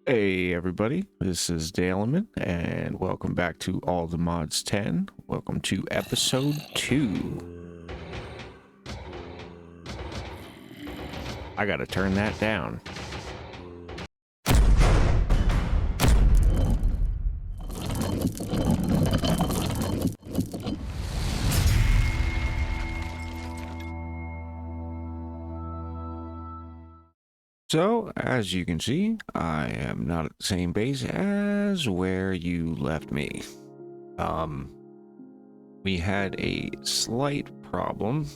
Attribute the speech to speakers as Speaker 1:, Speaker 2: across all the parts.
Speaker 1: Hey everybody, this is Daleman, and welcome back to All the Mods 10. Welcome to episode 2. I gotta turn that down. So, as you can see, I am not at the same base as where you left me. We had a slight problem.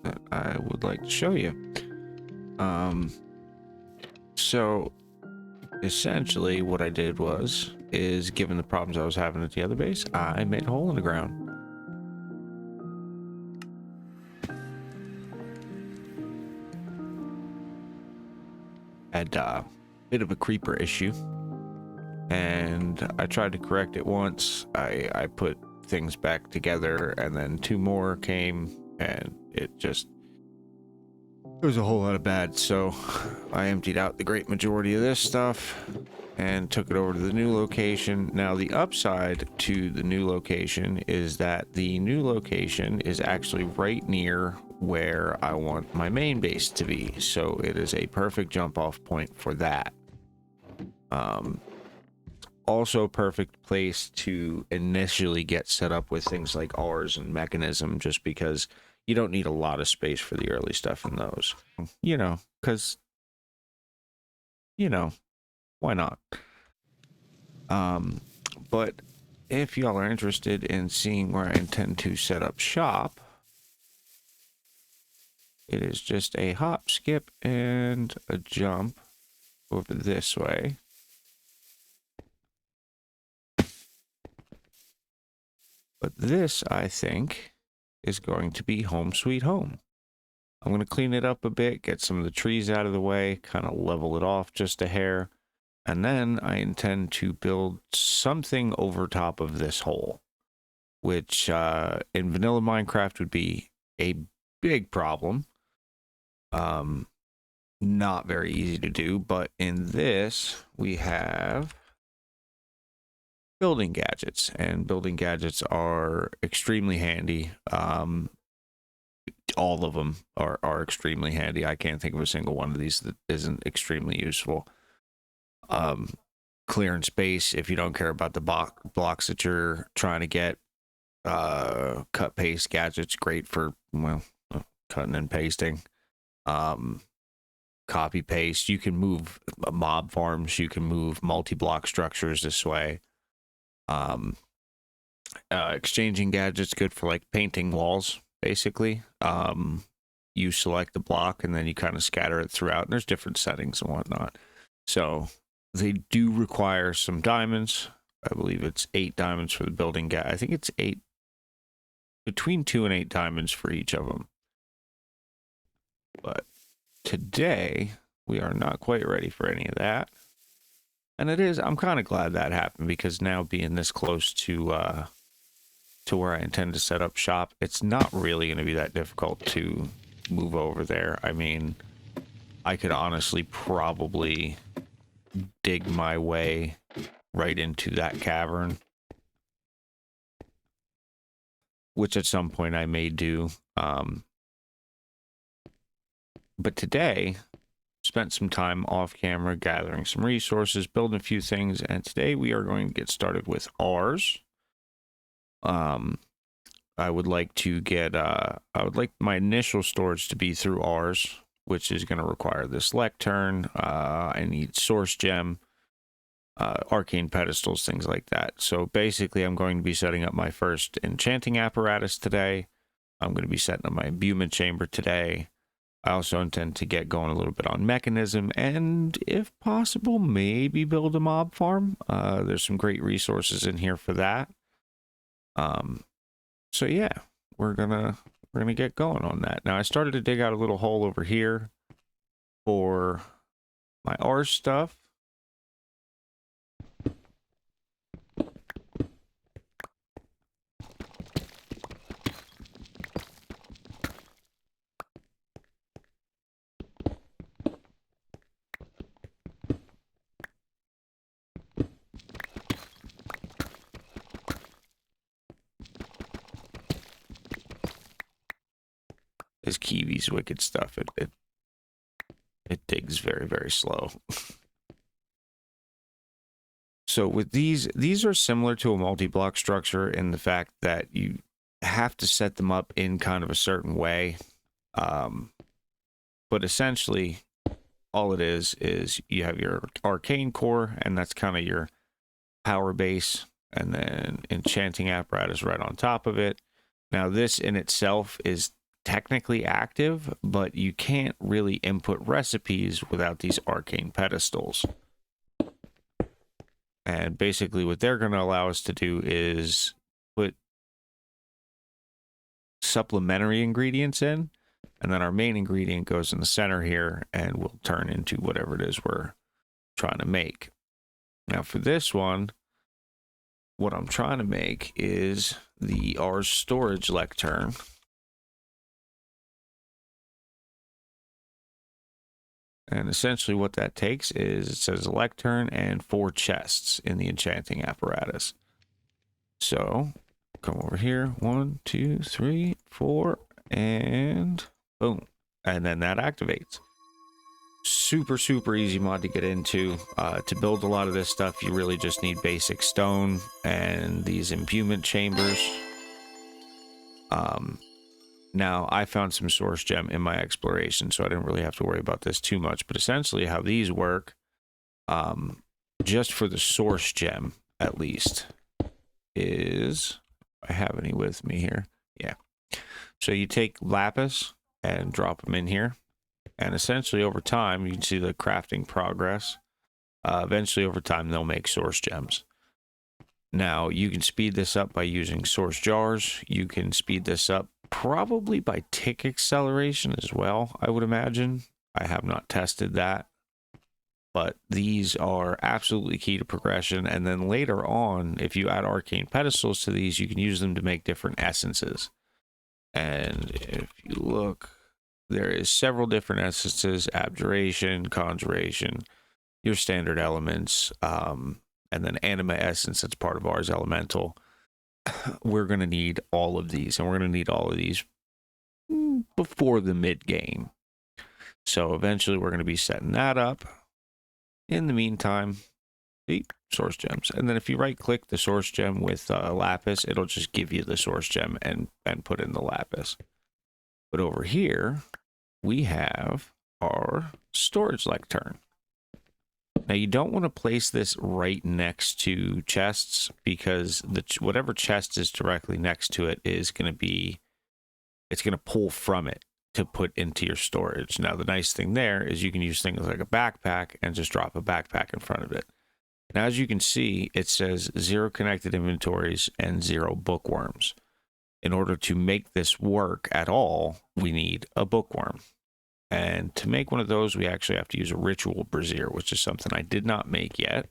Speaker 1: That I would like to show you. So essentially what I did is given the problems I was having at the other base, I made a hole in the ground. Had a bit of a creeper issue, and I tried to correct it once. I put things back together, and then two more came, and it was a whole lot of bad. So I emptied out the great majority of this stuff and took it over to the new location. Now the upside to the new location is that the new location is actually right near where I want my main base to be, so it is a perfect jump off point for that. Also perfect place to initially get set up with things like R's and mechanism, just because you don't need a lot of space for the early stuff in those, because why not? But if y'all are interested in seeing where I intend to set up shop, it is just a hop, skip, and a jump over this way. But this, I think, is going to be home sweet home. I'm going to clean it up a bit, get some of the trees out of the way, kind of level it off just a hair. And then I intend to build something over top of this hole, which in vanilla Minecraft would be a big problem. Not very easy to do, but in this we have building gadgets, and building gadgets are extremely handy. All of them are extremely handy. I can't think of a single one of these that isn't extremely useful. Clearing space if you don't care about the blocks that you're trying to get. Cut paste gadgets, great for, well, cutting and pasting. Copy paste, you can move mob farms, you can move multi-block structures this way. Exchanging gadgets, good for like painting walls, basically. You select the block and then you kind of scatter it throughout, and there's different settings and whatnot. So they do require some diamonds. I believe it's 8 diamonds for the building I think it's 8, between 2 and 8 diamonds for each of them. But today we are not quite ready for any of that. And I'm kind of glad that happened, because now being this close to where I intend to set up shop, it's not really going to be that difficult to move over there. I mean, I could honestly probably dig my way right into that cavern, which at some point I may do. But today, spent some time off camera gathering some resources, building a few things, and today we are going to get started with R's. I would like my initial storage to be through R's, which is going to require this lectern. I need source gem, arcane pedestals, things like that. So basically, I'm going to be setting up my first enchanting apparatus today. I'm going to be setting up my imbuement chamber today. I also intend to get going a little bit on mechanism, and if possible, maybe build a mob farm. There's some great resources in here for that. So yeah, we're gonna get going on that. Now I started to dig out a little hole over here for my R stuff. is Kiwi's wicked stuff. It digs very, very slow. So with these are similar to a multi-block structure in the fact that you have to set them up in kind of a certain way. But essentially, all it is you have your arcane core, and that's kind of your power base, and then enchanting apparatus right on top of it. Now, this in itself is technically active, but you can't really input recipes without these arcane pedestals. And basically what they're going to allow us to do is put supplementary ingredients in, and then our main ingredient goes in the center here and will turn into whatever it is we're trying to make. Now for this one, what I'm trying to make is the Ars storage lectern. And essentially what that takes is, it says a lectern and 4 chests in the enchanting apparatus. So come over here, 1, 2, 3, 4, and boom. And then that activates. Super, super easy mod to get into. To build a lot of this stuff, you really just need basic stone and these imbuement chambers. Now, I found some source gem in my exploration, so I didn't really have to worry about this too much. But essentially how these work, just for the source gem, at least, is... I have any with me here. Yeah. So you take lapis and drop them in here. And essentially over time, you can see the crafting progress. Eventually over time, they'll make source gems. Now, you can speed this up by using source jars. You can speed this up probably by tick acceleration as well, I would imagine. I have not tested that. But these are absolutely key to progression. And then later on, if you add arcane pedestals to these, you can use them to make different essences. And if you look, there is several different essences: abjuration, conjuration, your standard elements, and then anima essence, that's part of ours, elemental. We're going to need all of these, and we're going to need all of these before the mid game. So eventually we're going to be setting that up. In the meantime, source gems. And then if you right click the source gem with lapis, it'll just give you the source gem and put in the lapis. But over here, we have our storage lectern. Now you don't want to place this right next to chests, because whatever chest is directly next to it is going to be, it's going to pull from it to put into your storage. Now the nice thing there is you can use things like a backpack and just drop a backpack in front of it. Now as you can see, it says 0 connected inventories and 0 bookworms. In order to make this work at all, we need a bookworm. And to make one of those, we actually have to use a ritual brazier, which is something I did not make yet.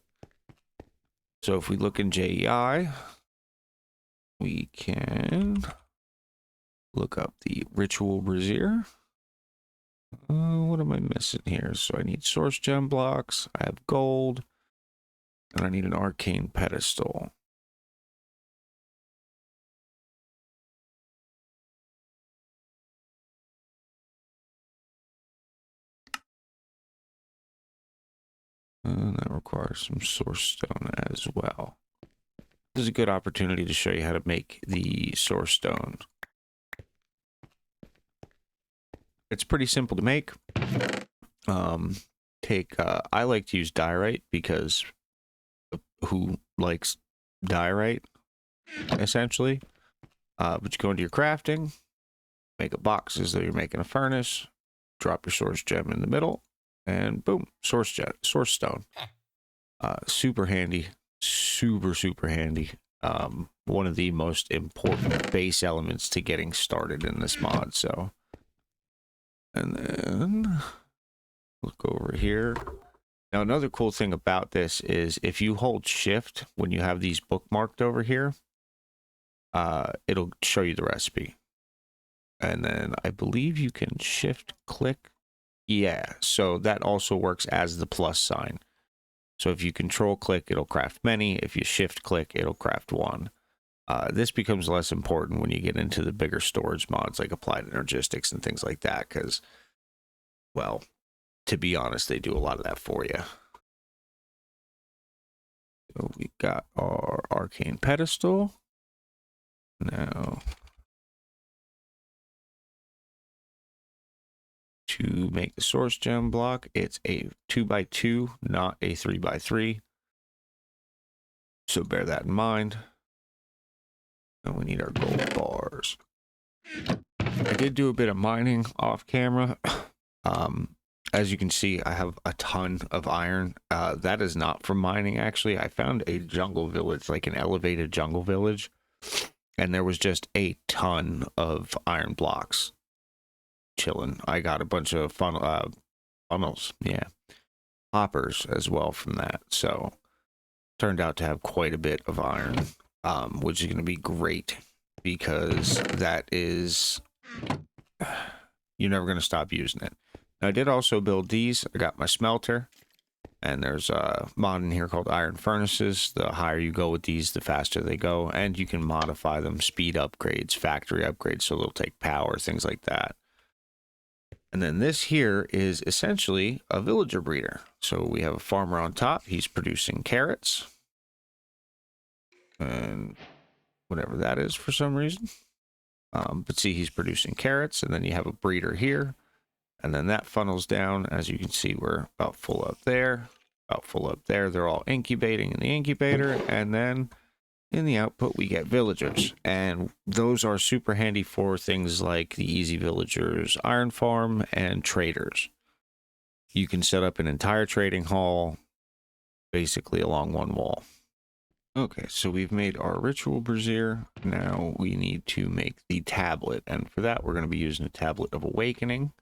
Speaker 1: So if we look in JEI, we can look up the ritual brazier. What am I missing here? So I need source gem blocks, I have gold, and I need an arcane pedestal. And that requires some source stone as well. This is a good opportunity to show you how to make the source stone. It's pretty simple to make. I like to use diorite, because who likes diorite, essentially? But you go into your crafting, make a box as though you're making a furnace, drop your source gem in the middle, and boom, source stone. Super handy, super handy. One of the most important base elements to getting started in this mod. So, and then look over here. Now another cool thing about this is if you hold shift when you have these bookmarked over here, it'll show you the recipe. And then I believe you can shift click. Yeah, so that also works as the plus sign. So if you control click, it'll craft many. If you shift click, it'll craft one. This becomes less important when you get into the bigger storage mods like applied energistics and things like that, because, well, to be honest, they do a lot of that for you. So we got our arcane pedestal. Now, to make the source gem block, it's a 2x2, not a 3x3. So bear that in mind. And we need our gold bars. I did do a bit of mining off camera. As you can see, I have a ton of iron. That is not from mining, actually. I found a jungle village, like an elevated jungle village, and there was just a ton of iron blocks chilling. I got a bunch of funnels, yeah, hoppers as well from that. So turned out to have quite a bit of iron, which is going to be great because that is, you're never going to stop using it. Now, I did also build these. I got my smelter, and there's a mod in here called iron furnaces. The higher you go with these, the faster they go, and you can modify them, speed upgrades, factory upgrades, so they'll take power, things like that. And then this here is essentially a villager breeder. So we have a farmer on top. He's producing carrots and whatever that is for some reason. But see, he's producing carrots, and then you have a breeder here. And then that funnels down. As you can see, we're about full up there, about full up there. They're all incubating in the incubator. And then in the output, we get villagers. And those are super handy for things like the Easy Villagers Iron Farm and traders. You can set up an entire trading hall basically along one wall. Okay, so we've made our ritual brazier. Now we need to make the tablet. And for that, we're going to be using a tablet of awakening,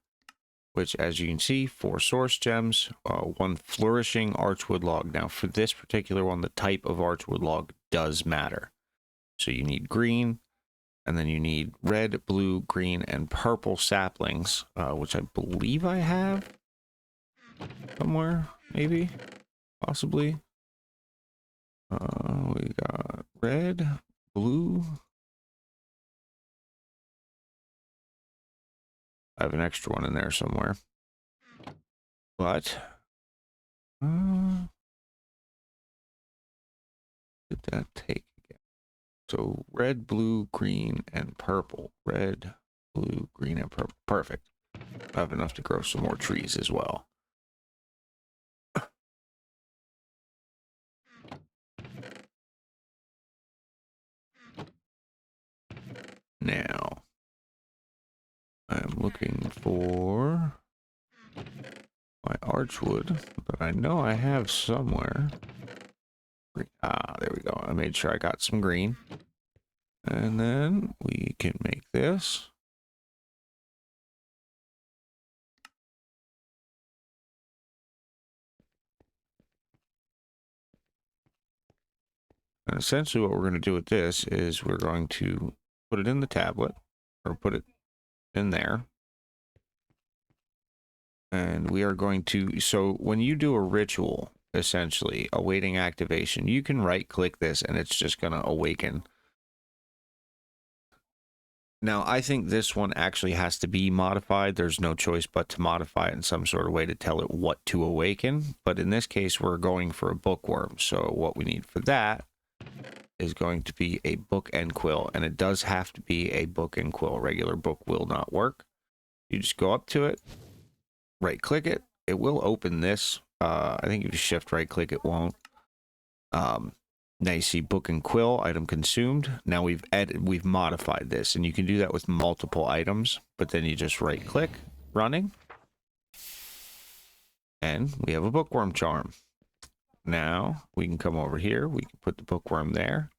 Speaker 1: which, as you can see, 4 source gems, 1 flourishing archwood log. Now, for this particular one, the type of archwood log does matter. So you need green, and then you need red, blue, green, and purple saplings, which I believe I have somewhere, maybe, possibly. We got red, blue. I have an extra one in there somewhere. But did that take again? So red, blue, green, and purple. Red, blue, green, and purple. Perfect. I have enough to grow some more trees as well. Now, I'm looking for my archwood that I know I have somewhere. Ah, there we go. I made sure I got some green. And then we can make this. And essentially what we're going to do with this is we're going to put it in the tablet, or put it in there. And we are going to, so when you do a ritual, essentially awaiting activation, you can right click this and it's just going to awaken. Now, I think this one actually has to be modified. There's no choice but to modify it in some sort of way to tell it what to awaken. But in this case, we're going for a bookworm. So what we need for that is going to be a book and quill. And it does have to be a book and quill. Regular book will not work. You just go up to it, right click it. It will open this. I think if you shift right click, it won't. Now you see book and quill item consumed. Now we've modified this, and you can do that with multiple items, but then you just right click, running, and we have a bookworm charm. Now we can come over here, we can put the bookworm there,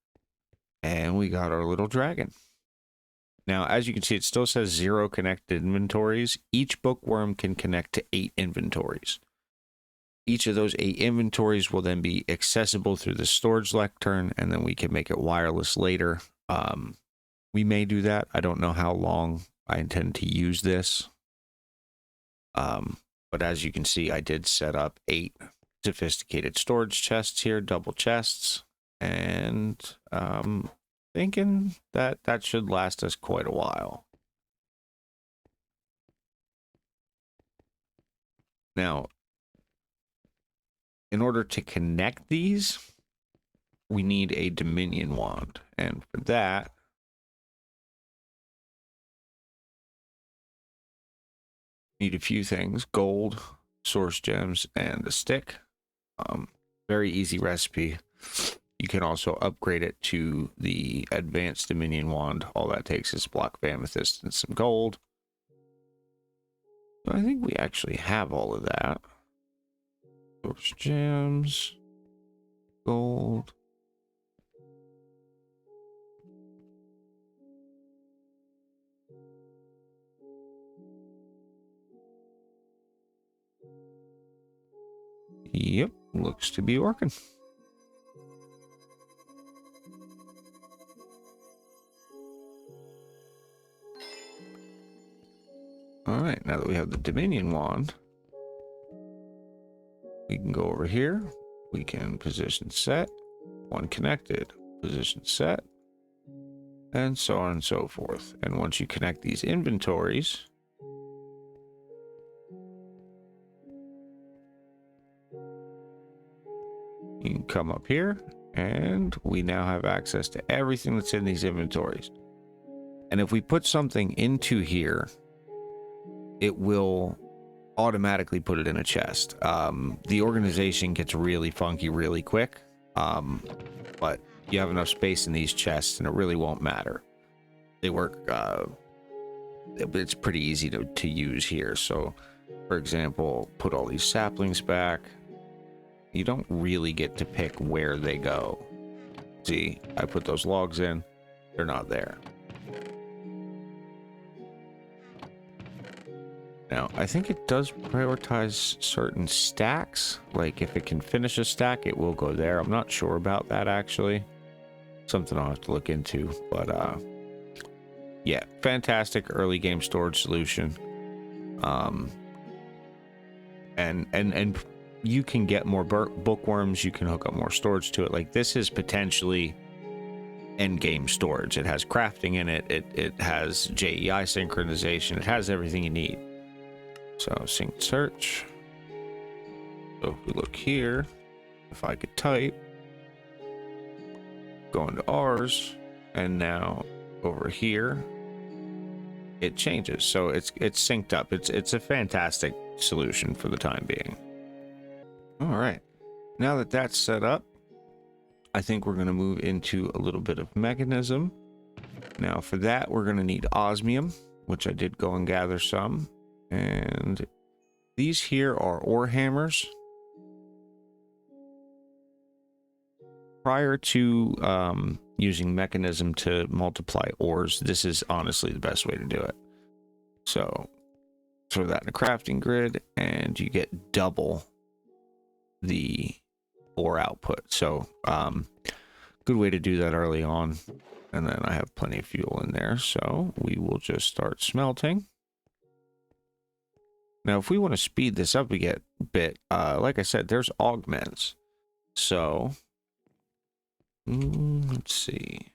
Speaker 1: and we got our little dragon. Now, as you can see, it still says 0 connected inventories. Each bookworm can connect to 8 inventories. Each of those 8 inventories will then be accessible through the storage lectern, and then we can make it wireless later. We may do that. I don't know how long I intend to use this. But as you can see, I did set up 8 sophisticated storage chests here, double chests. And thinking that that should last us quite a while. Now, in order to connect these, we need a Dominion wand. And for that, need a few things: gold, source gems, and a stick. Very easy recipe. You can also upgrade it to the advanced Dominion wand. All that takes is a block of amethyst and some gold. So I think we actually have all of that. Source gems, gold. Yep, looks to be working. All right, now that we have the Dominion wand, we can go over here. We can position set, one connected, position set, and so on and so forth. And once you connect these inventories, you can come up here, and we now have access to everything that's in these inventories. And if we put something into here, it will automatically put it in a chest. The organization gets really funky really quick, but you have enough space in these chests and it really won't matter. They work, it's pretty easy to use here. So, for example, put all these saplings back. You don't really get to pick where they go. See, I put those logs in, they're not there. Now, I think it does prioritize certain stacks. Like, if it can finish a stack, it will go there. I'm not sure about that, actually. Something I'll have to look into. But, yeah, fantastic early game storage solution. And you can get more bookworms. You can hook up more storage to it. Like, this is potentially end game storage. It has crafting in it. It has JEI synchronization. It has everything you need. So sync search. So if we look here, if I could type, go into ours, and now over here, it changes. So it's synced up. It's a fantastic solution for the time being. All right, now that that's set up, I think we're going to move into a little bit of mechanism. Now for that, we're going to need osmium, which I did go and gather some. And these here are ore hammers. Prior to using mechanism to multiply ores, this is honestly the best way to do it. So throw that in a crafting grid and you get double the ore output. So good way to do that early on. And then I have plenty of fuel in there, so we will just start smelting. Now, if we want to speed this up, we get a bit, like I said, there's augments. So, let's see.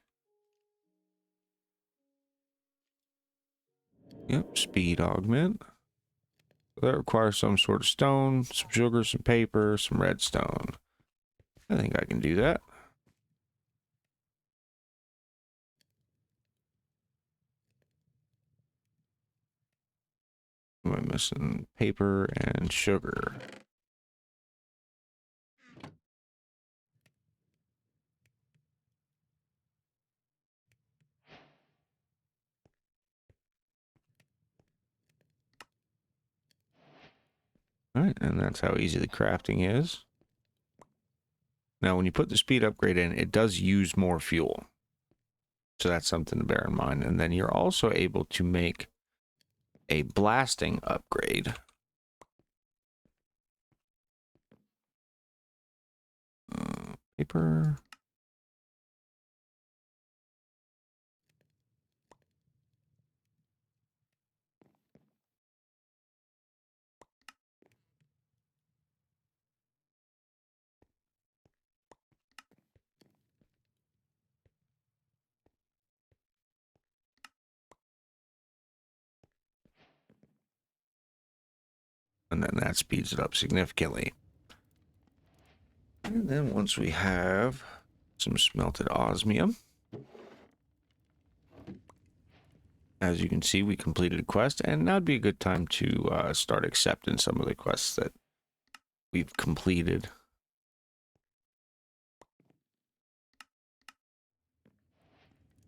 Speaker 1: Yep, speed augment. That requires some sort of stone, some sugar, some paper, some redstone. I think I can do that. Am I missing paper and sugar? All right, and that's how easy the crafting is. Now, when you put the speed upgrade in, it does use more fuel. So that's something to bear in mind. And then you're also able to make a blasting upgrade. Paper. and then that speeds it up significantly. And then once we have some smelted osmium, as you can see, we completed a quest, and now would be a good time to start accepting some of the quests that we've completed.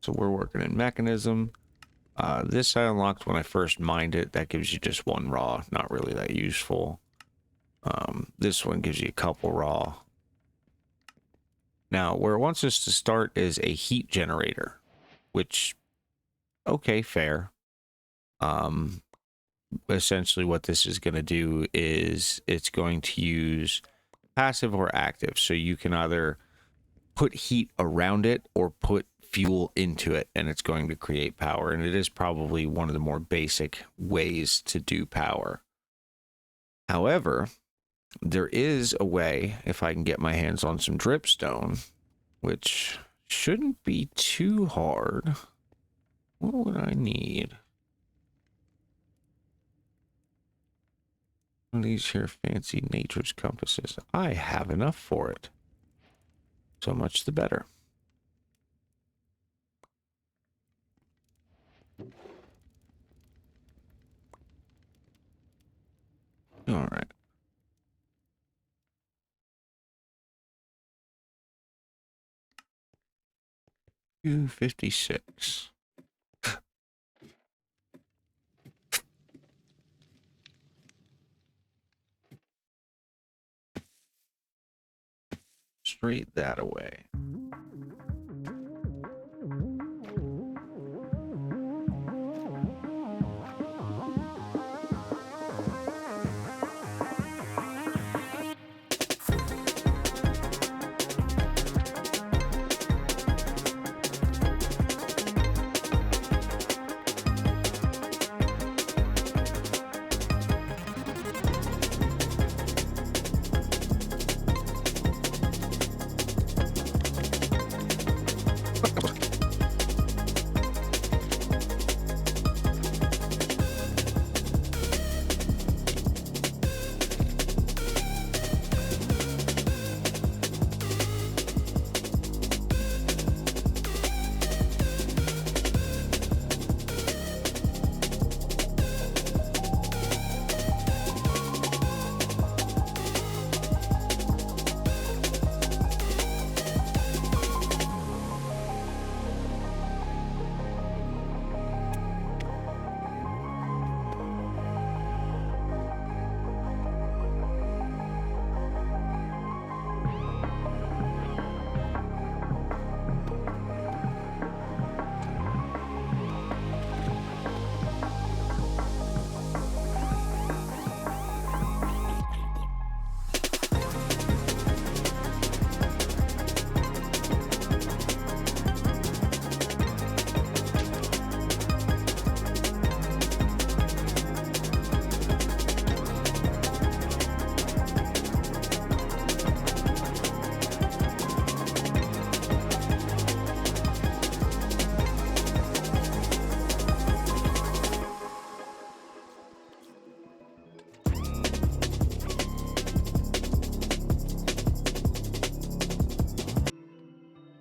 Speaker 1: So we're working in mechanism. This I unlocked when I first mined it. That gives you just one raw, not really that useful. This one gives you a couple raw. Now, where it wants us to start is a heat generator, which, okay, fair. Essentially what this is going to do is it's going to use passive or active. So you can either put heat around it or put fuel into it, and it's going to create power. And it is probably one of the more basic ways to do power. However, there is a way, if I can get my hands on some dripstone, which shouldn't be too hard. What would I need? One of these here fancy nature's compasses. I have enough for it. So much the better. All right. 256. Straight that away.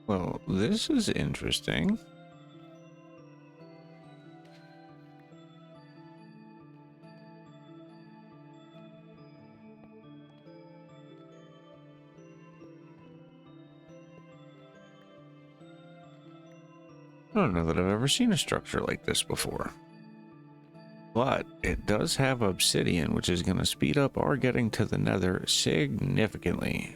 Speaker 1: Well, this is interesting. I don't know that I've ever seen a structure like this before. But it does have obsidian, which is going to speed up our getting to the nether significantly.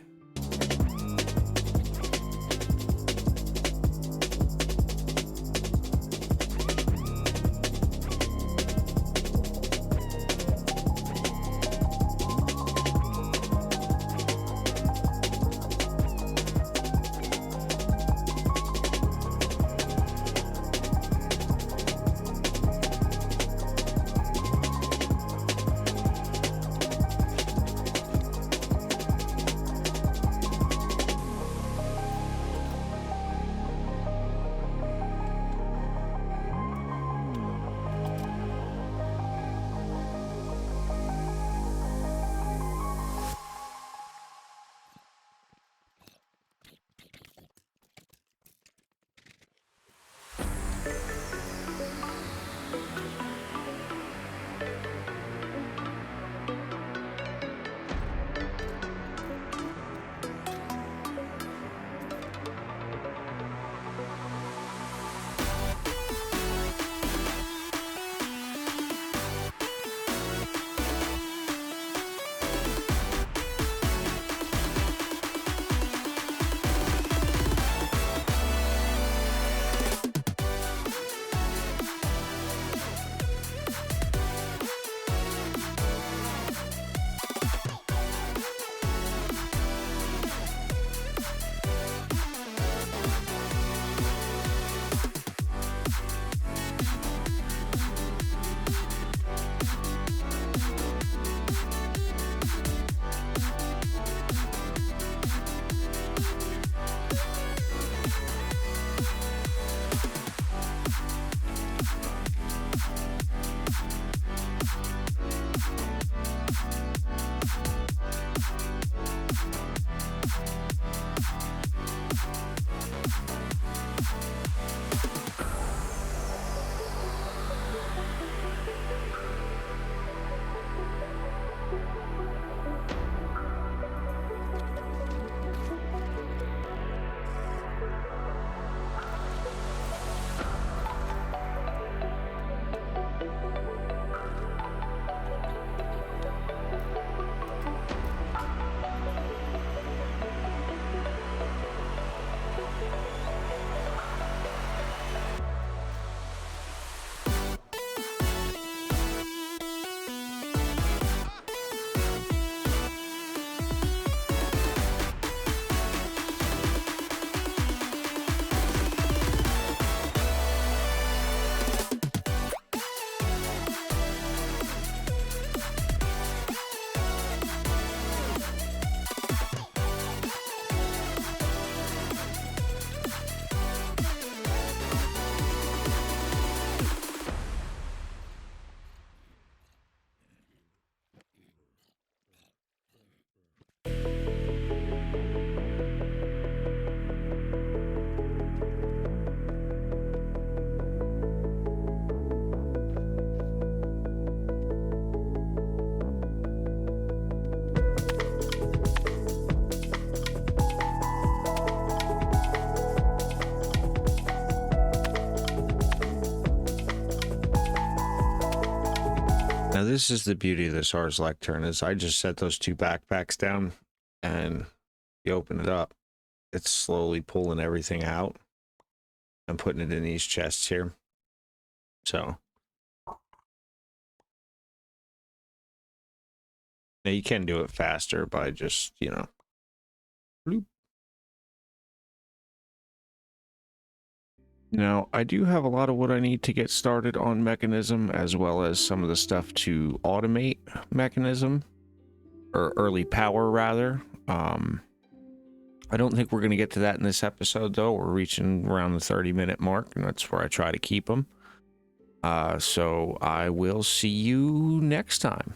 Speaker 1: this is the beauty of this Ars lectern is I just set those 2 backpacks down, and you open it up, it's slowly pulling everything out and putting it in these chests here. So now you can do it faster by just, you know, bloop. Now, I do have a lot of what I need to get started on Mechanism, as well as some of the stuff to automate Mechanism, or early power, rather. I don't think we're going to get to that in this episode, though. We're reaching around the 30-minute mark, and that's where I try to keep them. So I will see you next time.